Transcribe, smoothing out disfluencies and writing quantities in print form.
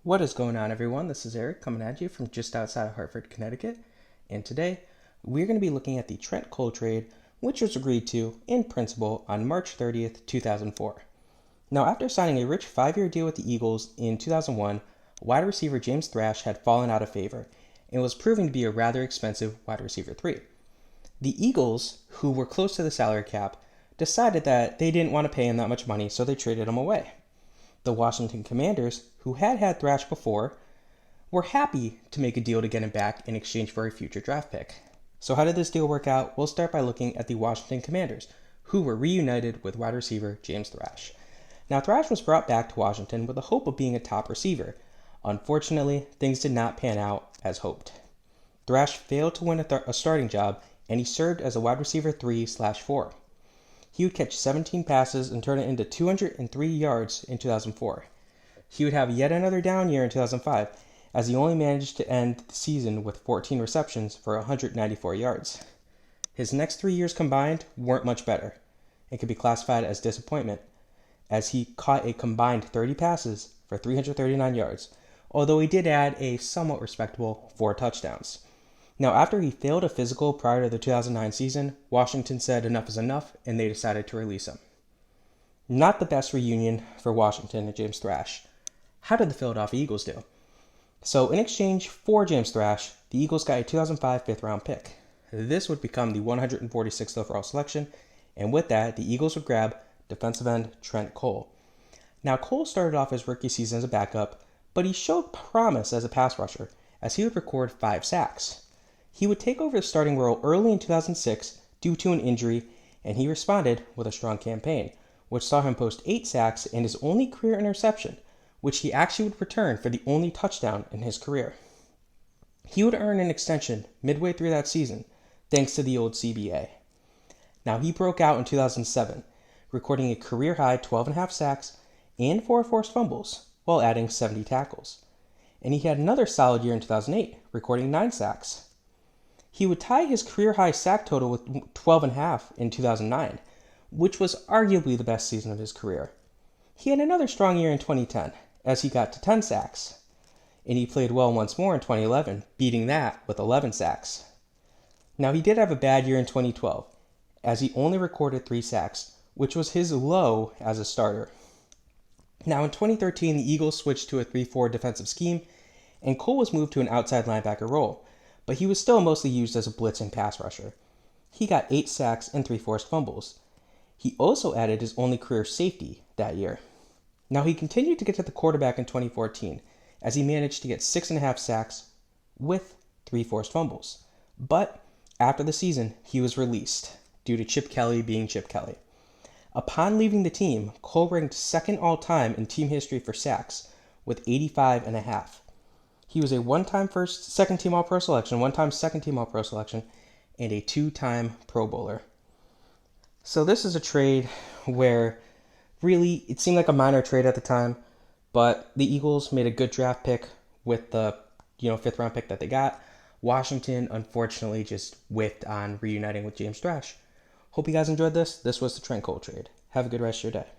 What is going on, everyone? This is Eric coming at you from just outside of Hartford, Connecticut. And today, we're going to be looking at the Trent Cole trade, which was agreed to in principle on March 30th, 2004. Now, after signing a rich 5-year deal with the Eagles in 2001, wide receiver James Thrash had fallen out of favor and was proving to be a rather expensive wide receiver 3. The Eagles, who were close to the salary cap, decided that they didn't want to pay him that much money, so they traded him away. The Washington Commanders, who had Thrash before, were happy to make a deal to get him back in exchange for a future draft pick. So how did this deal work out? We'll start by looking at the Washington Commanders, who were reunited with wide receiver James Thrash. Now, Thrash was brought back to Washington with the hope of being a top receiver. Unfortunately, things did not pan out as hoped. Thrash failed to win a starting job, and he served as a wide receiver 3/4. He would catch 17 passes and turn it into 203 yards in 2004. He would have yet another down year in 2005, as he only managed to end the season with 14 receptions for 194 yards. His next 3 years combined weren't much better, and could be classified as disappointment, as he caught a combined 30 passes for 339 yards, although he did add a somewhat respectable 4 touchdowns. Now, after he failed a physical prior to the 2009 season, Washington said enough is enough, and they decided to release him. Not the best reunion for Washington and James Thrash. How did the Philadelphia Eagles do? So, in exchange for James Thrash, the Eagles got a 2005 fifth-round pick. This would become the 146th overall selection, and with that, the Eagles would grab defensive end Trent Cole. Now, Cole started off his rookie season as a backup, but he showed promise as a pass rusher, as he would record 5 sacks. He would take over the starting role early in 2006 due to an injury, and he responded with a strong campaign, which saw him post 8 sacks and his only career interception, which he actually would return for the only touchdown in his career. He would earn an extension midway through that season, thanks to the old CBA. Now, he broke out in 2007, recording a career-high 12.5 sacks and 4 forced fumbles, while adding 70 tackles. And he had another solid year in 2008, recording 9 sacks. He would tie his career-high sack total with 12.5 in 2009, which was arguably the best season of his career. He had another strong year in 2010, as he got to 10 sacks, and he played well once more in 2011, beating that with 11 sacks. Now, he did have a bad year in 2012, as he only recorded 3 sacks, which was his low as a starter. Now, in 2013, the Eagles switched to a 3-4 defensive scheme, and Cole was moved to an outside linebacker role, but he was still mostly used as a blitzing pass rusher. He got 8 sacks and 3 forced fumbles. He also added his only career safety that year. Now, he continued to get to the quarterback in 2014, as he managed to get 6.5 sacks with 3 forced fumbles. But after the season, he was released due to Chip Kelly being Chip Kelly. Upon leaving the team, Cole ranked second all-time in team history for sacks with 85.5. He was a one-time second-team All-Pro selection, one-time second-team All-Pro selection, and a 2-time Pro Bowler. So this is a trade where really it seemed like a minor trade at the time, but the Eagles made a good draft pick with the 5th-round pick that they got. Washington, unfortunately, just whiffed on reuniting with James Thrash. Hope you guys enjoyed this. This was the Trent Cole trade. Have a good rest of your day.